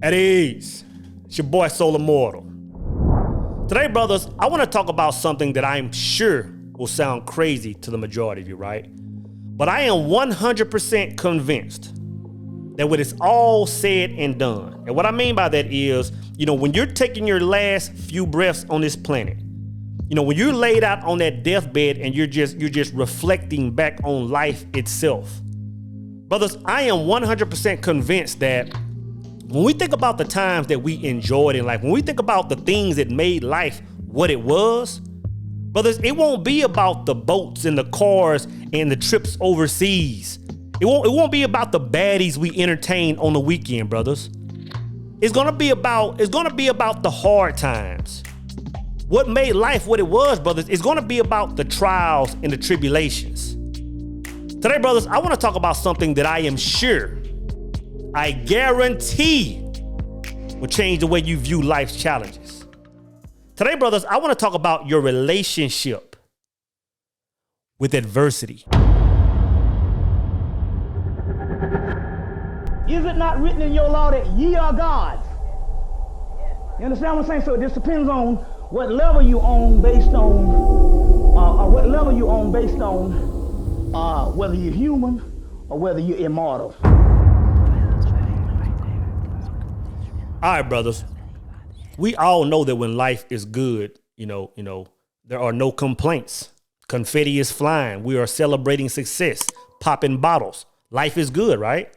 At ease. It's your boy Soul Immortal. Today, brothers, I want to talk about something that I'm sure will sound crazy to the majority of you, right? But I am 100% convinced that when it's all said and done, and what I mean by that is, when you're taking your last few breaths on this planet, when you're laid out on that deathbed and you're just reflecting back on life itself, brothers, I am 100% convinced that when we think about the times that we enjoyed in life, when we think about the things that made life what it was, brothers, it won't be about the boats and the cars and the trips overseas. It won't be about the baddies we entertain on the weekend, brothers. It's gonna be about the hard times. What made life what it was, brothers, is gonna be about the trials and the tribulations. Today, brothers, I want to talk about something that I am sure, I guarantee, will change the way you view life's challenges. Today, brothers, I want to talk about your relationship with adversity. Is it not written in your law that ye are gods? You understand what I'm saying? So it just depends on what level you on based on, whether you're human or whether you're immortal. All right, brothers. We all know that when life is good, there are no complaints. Confetti is flying. We are celebrating success, popping bottles. Life is good, right?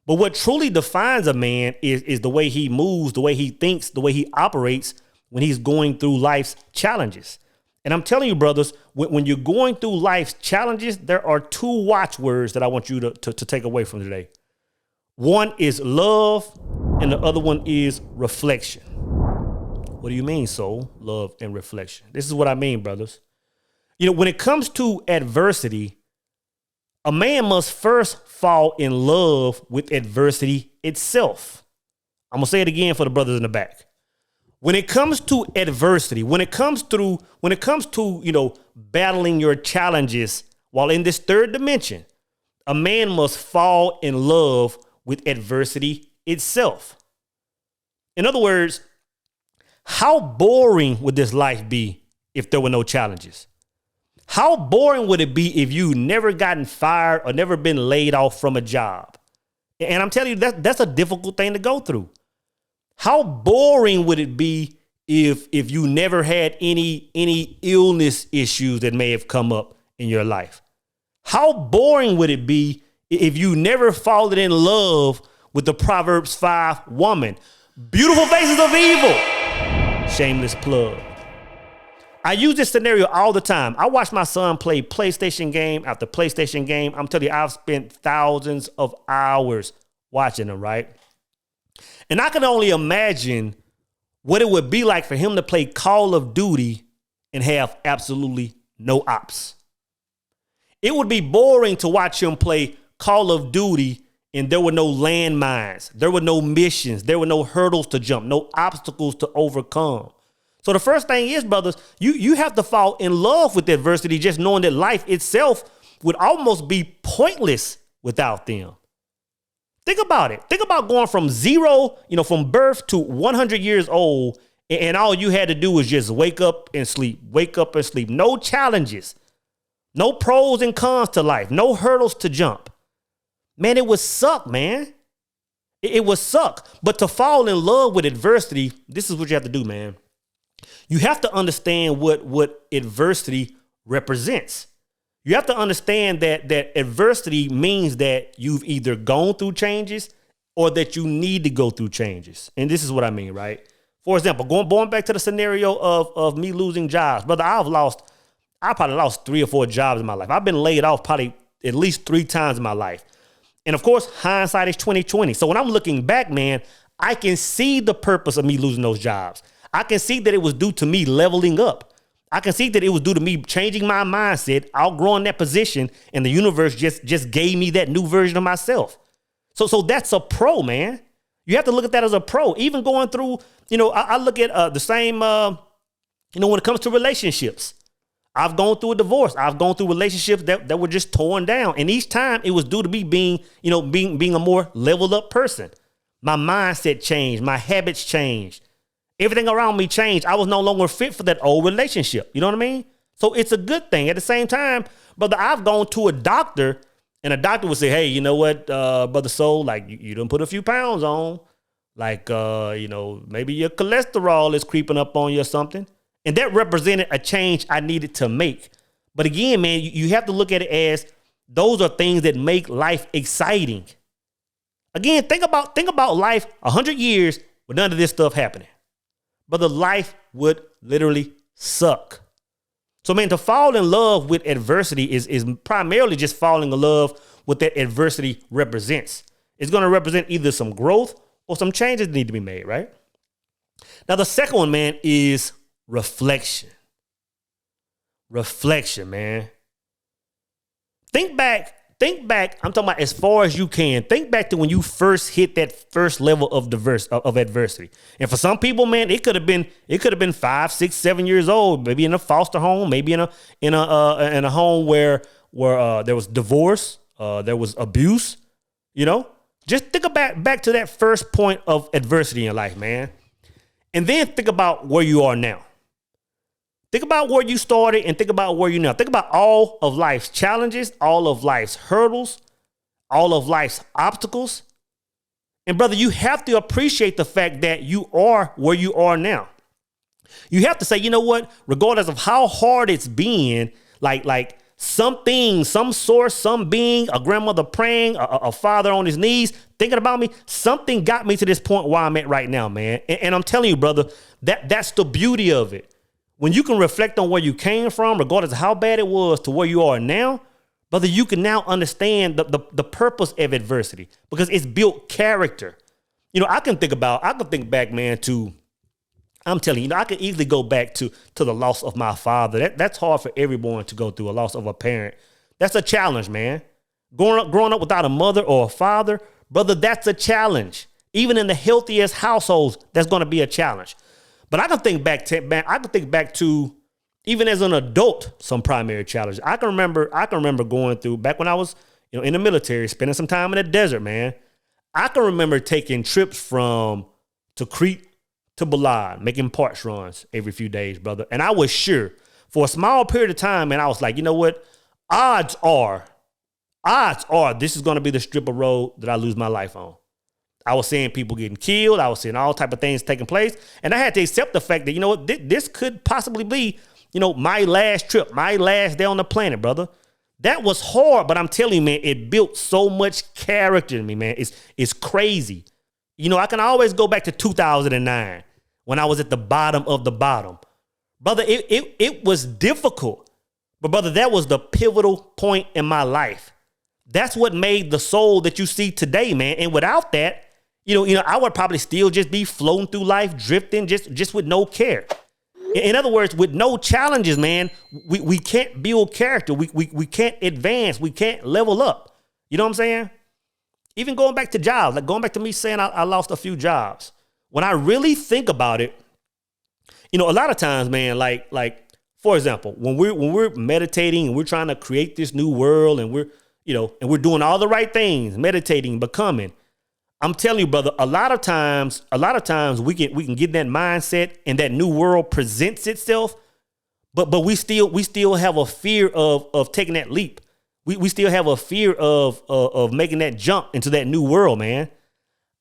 But what truly defines a man is the way he moves, the way he thinks, the way he operates when he's going through life's challenges. And I'm telling you, brothers, when you're going through life's challenges, there are two watchwords that I want you to take away from today. One is love, and the other one is reflection. What do you mean, soul? Love and reflection. This is what I mean, brothers. When it comes to adversity, a man must first fall in love with adversity itself. I'm going to say it again for the brothers in the back. When it comes to adversity, when it comes to battling your challenges while in this third dimension, a man must fall in love with adversity itself. In other words, how boring would this life be if there were no challenges? How boring would it be if you never gotten fired or never been laid off from a job? And I'm telling you, that's a difficult thing to go through. How boring would it be if you never had any illness issues that may have come up in your life? How boring would it be if you never fallen in love with the Proverbs 5 woman? Beautiful faces of evil. Shameless plug. I use this scenario all the time. I watch my son play PlayStation game after PlayStation game. I'm telling you, I've spent thousands of hours watching him, right? And I can only imagine what it would be like for him to play Call of Duty and have absolutely no ops. It would be boring to watch him play Call of Duty and there were no landmines, there were no missions, there were no hurdles to jump, no obstacles to overcome. So the first thing is, brothers, you have to fall in love with adversity, just knowing that life itself would almost be pointless without them. Think about it. Think about going from zero, from birth to 100 years old, and all you had to do was just wake up and sleep, wake up and sleep. No challenges, no pros and cons to life, no hurdles to jump. Man, it would suck, man. It would suck. But to fall in love with adversity, this is what you have to do, man. You have to understand what adversity represents. You have to understand that adversity means that you've either gone through changes or that you need to go through changes. And this is what I mean, right? For example, going back to the scenario of me losing jobs, brother, I probably lost 3 or 4 jobs in my life. I've been laid off probably at least 3 times in my life. And of course, hindsight is 20/20. So when I'm looking back, man, I can see the purpose of me losing those jobs. I can see that it was due to me leveling up. I can see that it was due to me changing my mindset, outgrowing that position, and the universe just gave me that new version of myself. So that's a pro, man. You have to look at that as a pro. Even going through, I look at the same, when it comes to relationships. I've gone through a divorce. I've gone through relationships that were just torn down. And each time it was due to me being a more leveled up person. My mindset changed. My habits changed. Everything around me changed. I was no longer fit for that old relationship. You know what I mean? So it's a good thing. At the same time, brother, I've gone to a doctor and a doctor would say, hey, you know what, Brother Soul, like you done put a few pounds on. Like, maybe your cholesterol is creeping up on you or something. And that represented a change I needed to make. But again, man, you have to look at it as those are things that make life exciting. Again, think about life 100 years with none of this stuff happening. Brother, life would literally suck. So, man, to fall in love with adversity is primarily just falling in love with that adversity represents. It's going to represent either some growth or some changes that need to be made, right? Now, the second one, man, is reflection. Reflection, man. Think back. I'm talking about as far as you can. Think back to when you first hit that first level of adversity. And for some people, man, it could have been 5, 6, 7 years old, maybe in a foster home, maybe in a home where there was divorce, there was abuse, Just think back to that first point of adversity in your life, man. And then think about where you are now. Think about where you started and think about where you now. Think about all of life's challenges, all of life's hurdles, all of life's obstacles. And brother, you have to appreciate the fact that you are where you are now. You have to say, you know what, regardless of how hard it's been, like something, some source, some being, a grandmother praying, a father on his knees, thinking about me, something got me to this point where I'm at right now, man. And I'm telling you, brother, that's the beauty of it. When you can reflect on where you came from, regardless of how bad it was, to where you are now, brother, you can now understand the purpose of adversity because it's built character. I can think back, man, I'm telling you, I could easily go back to the loss of my father. That's hard for everyone to go through, a loss of a parent. That's a challenge, man. Growing up without a mother or a father, brother, that's a challenge. Even in the healthiest households, that's going to be a challenge. But I can think back to even as an adult, some primary challenges. I can remember going through back when I was, in the military, spending some time in the desert, man. I can remember taking trips to Crete to Balad, making parts runs every few days, brother. And I was sure for a small period of time, man, I was like, you know what? Odds are this is going to be the strip of road that I lose my life on. I was seeing people getting killed. I was seeing all type of things taking place. And I had to accept the fact that, this could possibly be, my last trip, my last day on the planet, brother. That was hard, but I'm telling you, man, it built so much character in me, man. It's crazy. I can always go back to 2009 when I was at the bottom of the bottom. Brother, it was difficult. But brother, that was the pivotal point in my life. That's what made the soul that you see today, man. And without that, I would probably still just be floating through life, drifting, just with no care. In other words, with no challenges, man, we can't build character. We can't advance. We can't level up. You know what I'm saying? Even going back to jobs, like going back to me saying I lost a few jobs. When I really think about it, a lot of times, man, like for example, when we're meditating and we're trying to create this new world and we're doing all the right things, meditating, becoming. I'm telling you, brother, a lot of times we can get that mindset and that new world presents itself, but we still have a fear of taking that leap. We still have a fear of making that jump into that new world, man.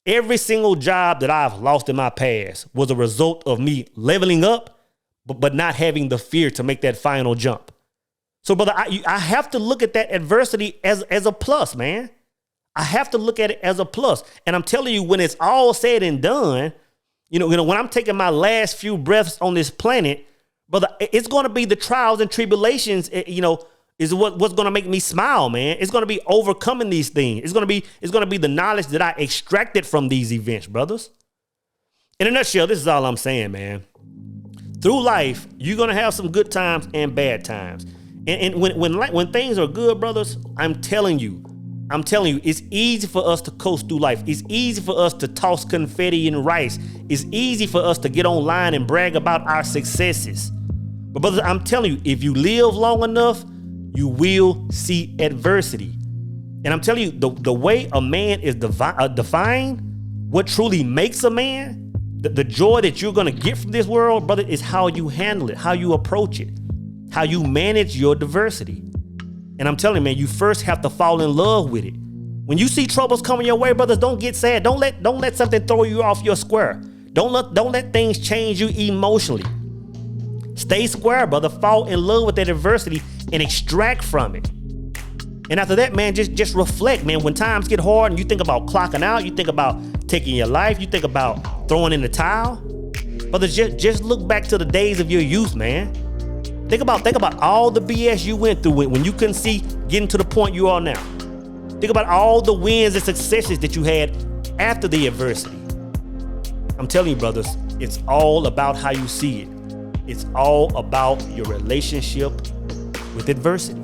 Every single job that I've lost in my past was a result of me leveling up, but not having the fear to make that final jump. So, brother, I have to look at that adversity as a plus, man. I have to look at it as a plus. And I'm telling you, when it's all said and done, when I'm taking my last few breaths on this planet, brother, it's going to be the trials and tribulations, is what's going to make me smile, man. It's going to be overcoming these things. It's going to be the knowledge that I extracted from these events, brothers. In a nutshell, this is all I'm saying, man. Through life, you're going to have some good times and bad times. And when things are good, brothers, I'm telling you, it's easy for us to coast through life. It's easy for us to toss confetti and rice. It's easy for us to get online and brag about our successes. But brothers, I'm telling you, if you live long enough, you will see adversity. And I'm telling you, the way a man is defined what truly makes a man, the joy that you're going to get from this world, brother, is how you handle it, how you approach it, how you manage your diversity. And I'm telling you, man, you first have to fall in love with it. When you see troubles coming your way, brothers, don't get sad. Don't let something throw you off your square. Don't let things change you emotionally. Stay square, brother. Fall in love with that adversity and extract from it. And after that, man, just reflect, man. When times get hard and you think about clocking out, you think about taking your life, you think about throwing in the towel, brothers, just look back to the days of your youth, man. Think about all the BS you went through when you couldn't see getting to the point you are now. Think about all the wins and successes that you had after the adversity. I'm telling you, brothers, it's all about how you see it. It's all about your relationship with adversity.